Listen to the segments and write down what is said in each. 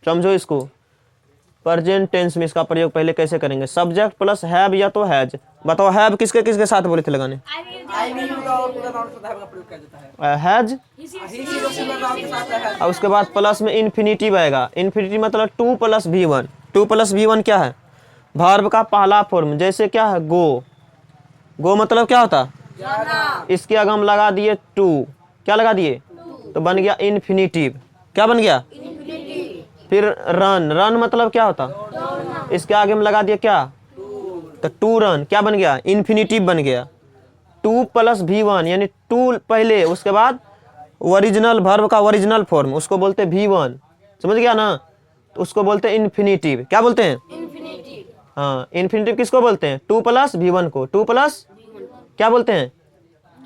समझो इसको। Present tense में इसका प्रयोग पहले कैसे करेंगे? सब्जेक्ट प्लस हैव या तो हैज। बताओ हैव किसके किसके साथ बोले थे लगाने? हैज, और उसके बाद प्लस में इन्फिनिटिव आएगा। इन्फिनिटिव मतलब 2 + V1। 2 + V1 क्या है? वर्ब का पहला फॉर्म। जैसे क्या है? गो। गो मतलब क्या होता? इसके आगे हम लगा दिए टू। क्या लगा दिए? तो बन गया इन्फिनिटिव। क्या बन गया? फिर रन। रन मतलब क्या होता? इसके आगे हम लगा दिए क्या? तो टू रन। क्या बन गया? इन्फिनिटिव बन गया। 2 + V1 यानी 2 पहले, उसके बाद ओरिजिनल वर्ब का ओरिजिनल फॉर्म, उसको बोलते हैं V1। समझ गया ना? तो उसको बोलते हैं इन्फिनिटिव। क्या बोलते हैं? हाँ, इन्फिनिटिव किसको बोलते हैं? 2 + V1 को। 2 प्लस क्या बोलते हैं?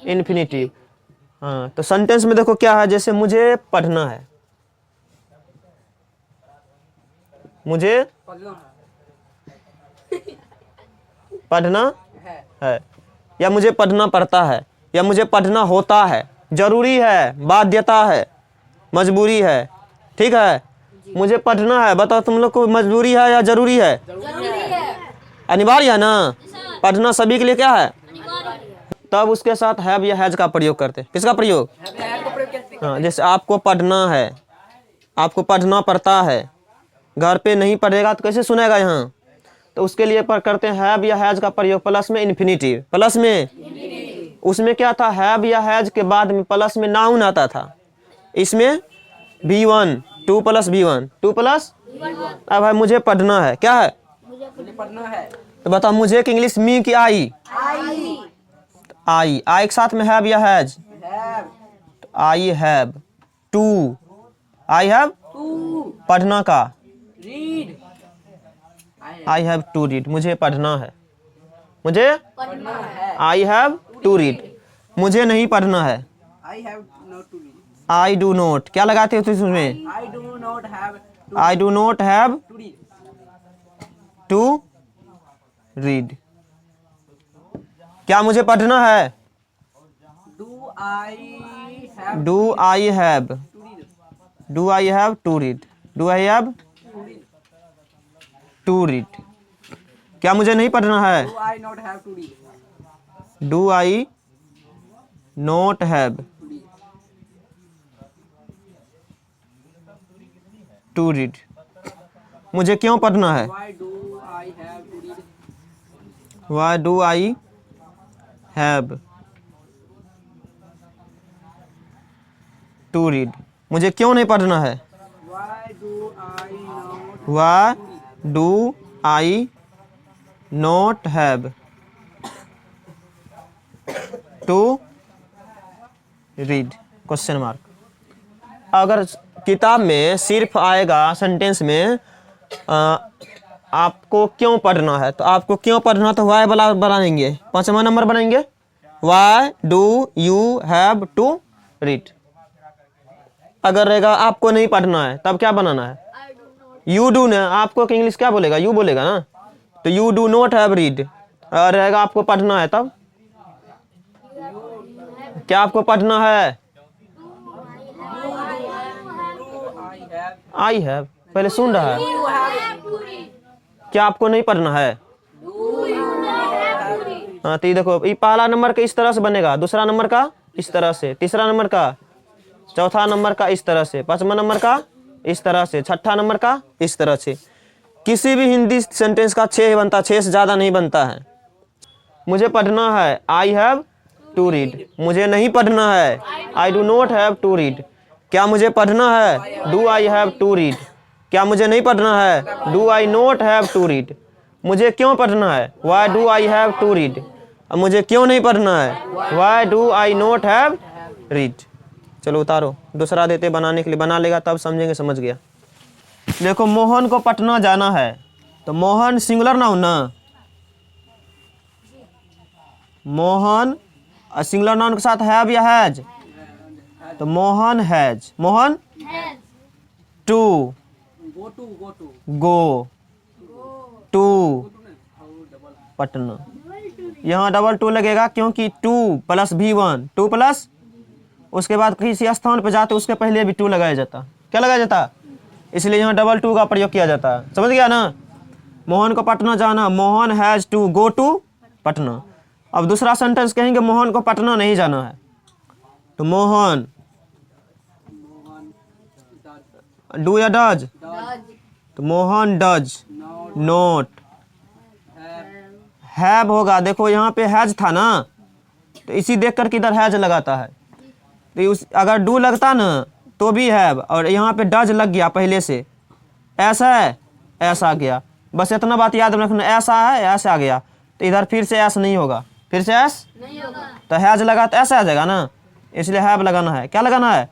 इन्फिनिटिव। हाँ, तो सेंटेंस में देखो क्या है। जैसे मुझे पढ़ना है, मुझे पढ़ना है, या मुझे पढ़ना पड़ता है, या मुझे पढ़ना होता है। जरूरी है, बाध्यता है, मजबूरी है। ठीक है, मुझे पढ़ना है। बताओ तुम लोग को मजबूरी है या जरूरी है? अनिवार्य है ना? पढ़ना सभी के लिए क्या है? तब उसके साथ हैव या हैज का प्रयोग करते हैं। किसका प्रयोग? हाँ, जैसे आपको पढ़ना है, आपको पढ़ना पड़ता है। घर पे नहीं पढ़ेगा तो कैसे सुनेगा यहाँ? तो उसके लिए पर करते हैं हैव या हैज का प्रयोग प्लस में इन्फिनिटिव। प्लस में उसमें क्या था? हैव या हैज के बाद में प्लस में नाउन आता था। इसमें V1, 2 + V1, 2 + अब है मुझे पढ़ना है। क्या है? मुझे पढ़ना है। तो बताओ मुझे की इंग्लिश मी की आई? आई। आई के साथ में हैव या has? I have to. I have पढ़ना का। I have to read. मुझे पढ़ना है, मुझे आई हैव टू रीड। मुझे नहीं पढ़ना है, आई डू नॉट। क्या लगाते हो तुम उसमें? I do not have to read. क्या मुझे पढ़ना है? Do I have to read. Do I have to read. क्या मुझे नहीं पढ़ना है? Do I not have to read. मुझे क्यों पढ़ना है? Why do I have to read. मुझे क्यों नहीं पढ़ना है? Why do I not have to read? Question mark. अगर किताब में सिर्फ आएगा सेंटेंस में आपको क्यों पढ़ना है, तो आपको क्यों पढ़ना तो वाई बनाएंगे। 5वां नंबर बनाएंगे। Why do you have to read. अगर रहेगा आपको नहीं पढ़ना है तब क्या बनाना है? यू डू ना। आपको इंग्लिश क्या बोलेगा? यू बोलेगा ना। तो you do not have read. और रहेगा आपको पढ़ना है तब क्या आपको पढ़ना है? I have. पहले सुन रहा है। क्या आपको नहीं पढ़ना है? हाँ, तो ये देखो, ये पहला नंबर का इस तरह से बनेगा, दूसरा नंबर का इस तरह से, तीसरा नंबर का, चौथा नंबर का इस तरह से, 5वां नंबर का इस तरह से, 6ठा नंबर का इस तरह से। किसी भी हिंदी सेंटेंस का 6 बनता, 6 से ज्यादा नहीं बनता है। मुझे पढ़ना है, आई हैव टू रीड। मुझे नहीं पढ़ना है, I do not have to read. क्या मुझे पढ़ना है? Do I have to read. क्या मुझे नहीं पढ़ना है? Do I not have to read. मुझे क्यों पढ़ना है? Why do I have to read. मुझे क्यों नहीं पढ़ना है? Why do I not have read. चलो उतारो, दूसरा देते बनाने के लिए। बना लेगा तब समझेंगे। समझ गया। देखो, मोहन को पटना जाना है, तो मोहन सिंगुलर नाउन ना। मोहन सिंगुलर नाउन के साथ हैव या हैज? तो Mohan has. Mohan to go to Patna. यहाँ डबल टू लगेगा क्योंकि 2 + V1, 2 प्लस उसके बाद किसी स्थान पर जाते उसके पहले भी 2 लगाया जाता। क्या लगाया जाता? इसलिए यहाँ डबल टू का प्रयोग किया जाता है। समझ गया ना। मोहन को पटना जाना, Mohan has to go to Patna. अब दूसरा सेंटेंस कहेंगे मोहन को पटना नहीं जाना है, तो मोहन डू या डज, तो मोहन डज नोट हैव होगा। देखो यहाँ पे हैज था ना, तो इसी देख कर किधर हैज लगाता है, तो अगर डू लगता ना तो भी हैव, और यहाँ पे डज लग गया पहले से, ऐसा है ऐसा आ गया। बस इतना बात याद रखना, ऐसा है ऐसा आ गया, तो इधर फिर से ऐसा नहीं होगा, फिर से ऐस नहीं होगा, तो हैज लगा तो ऐसा आ जाएगा ना, इसलिए हैव लगाना है। क्या लगाना है,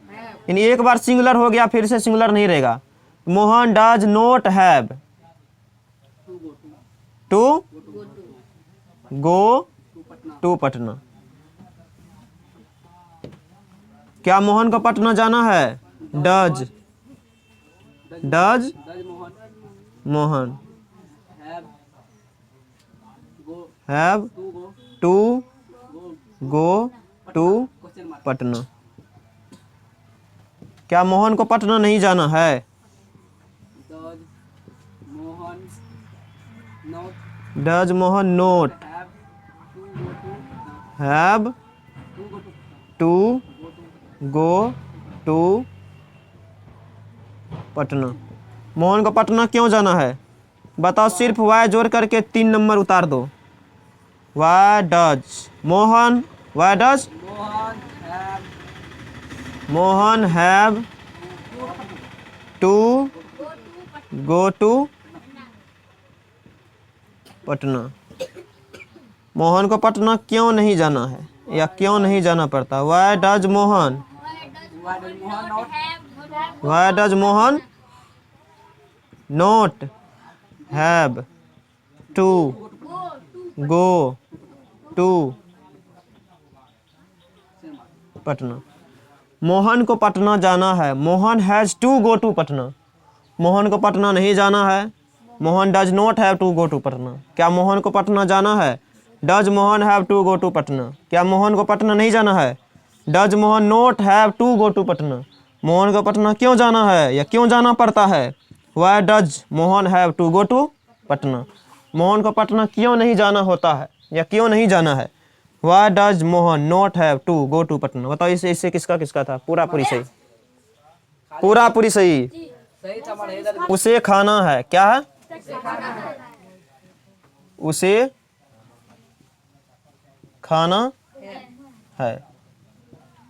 यानी एक बार सिंगुलर हो गया फिर से सिंगुलर नहीं रहेगा। Mohan does not have to go to Patna. क्या मोहन को पटना जाना है, does does Mohan have to go to Patna. क्या मोहन को पटना नहीं जाना है, does Mohan not have to go to Patna. Mohan को पटना क्यों जाना है, बताओ। सिर्फ वाई जोड़ करके 3 नंबर उतार दो। Why does Mohan, why does Mohan have to go to Patna. Mohan को पटना क्यों नहीं जाना है या क्यों नहीं जाना पड़ता। Why does Mohan, why does Mohan not have to go to Patna. Mohan को पटना जाना है, Mohan has to go to Patna. Mohan को पटना नहीं जाना है, Mohan does not have to go to Patna. क्या मोहन को पटना जाना है, does Mohan have to go to Patna. क्या मोहन को पटना नहीं जाना है, does Mohan not have to go to Patna. Mohan को पटना क्यों जाना है या क्यों जाना पड़ता है, why does Mohan have to go to Patna. Mohan को पटना क्यों नहीं जाना होता है या क्यों नहीं जाना है, why does Mohan not have to go to Patna. बताओ इससे किसका किसका था, पूरा पूरी सही, पूरा पूरी सही। उसे खाना है, क्या है, उसे खाना है।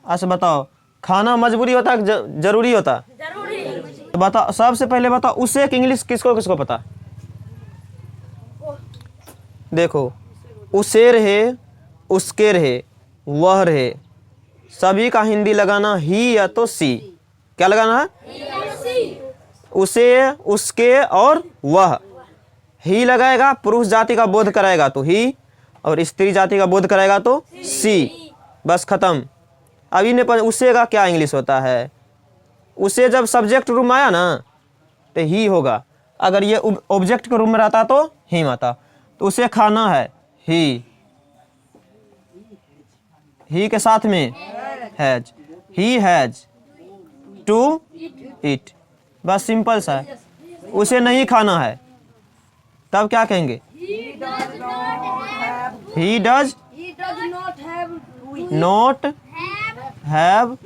अच्छा बताओ, खाना मजबूरी होता है जरूरी होता है, तो बताओ सबसे पहले बताओ उसे की इंग्लिश किसको किसको पता। देखो उसे रहे, उसके रहे, वह रहे, सभी का हिंदी लगाना ही या तो सी। क्या लगाना है, उसे, उसके और वह। ही लगाएगा पुरुष जाति का बोध कराएगा तो ही, और स्त्री जाति का बोध कराएगा तो सी। बस खत्म। अब इन्हें उसे का क्या इंग्लिश होता है, उसे जब सब्जेक्ट रूम आया ना तो ही होगा, अगर ये ऑब्जेक्ट के रूम में रहता तो हिम आता। तो उसे खाना है ही के साथ में has, he has to eat. बस सिंपल सा है। उसे नहीं खाना है तब क्या कहेंगे, he does not have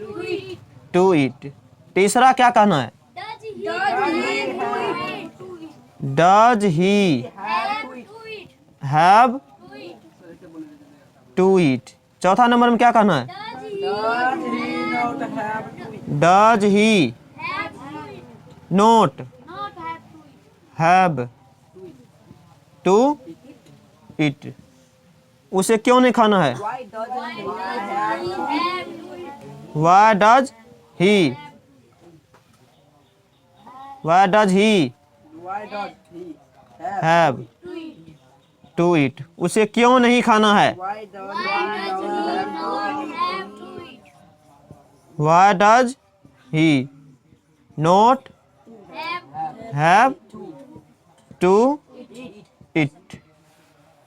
to eat. तीसरा क्या कहना है, does he have to eat. चौथा नंबर में क्या कहना है, does he not have to eat. उसे क्यों नहीं खाना है, why does he, why does he have to eat. उसे क्यों नहीं खाना है, why does he not have to eat.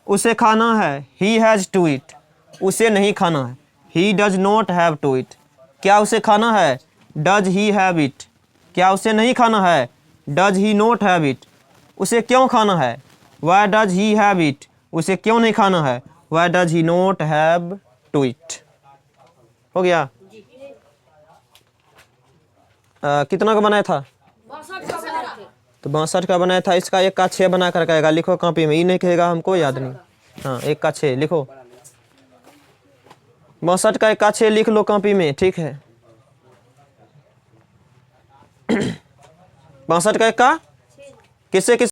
उसे खाना है, ही हैज टू इट। उसे नहीं खाना है, he does not have to eat. क्या उसे खाना है, डज ही हैव इट। क्या उसे नहीं खाना है, does he not have eat, उसे क्यों खाना है। Why does he have eat, उसे क्यों नहीं खाना है। Why does he not have to eat. हो गया। कितना का बनाया था। तो 62 का बनाया था। इसका 1 का 6 बना कर कहेगा, लिखो कॉपी में। ये नहीं कहेगा हमको याद नहीं। हाँ 1 का 6 लिखो। 62 का 1 का 6 लिख लो कॉपी में, ठीक है। 62 का 1 का किससे किस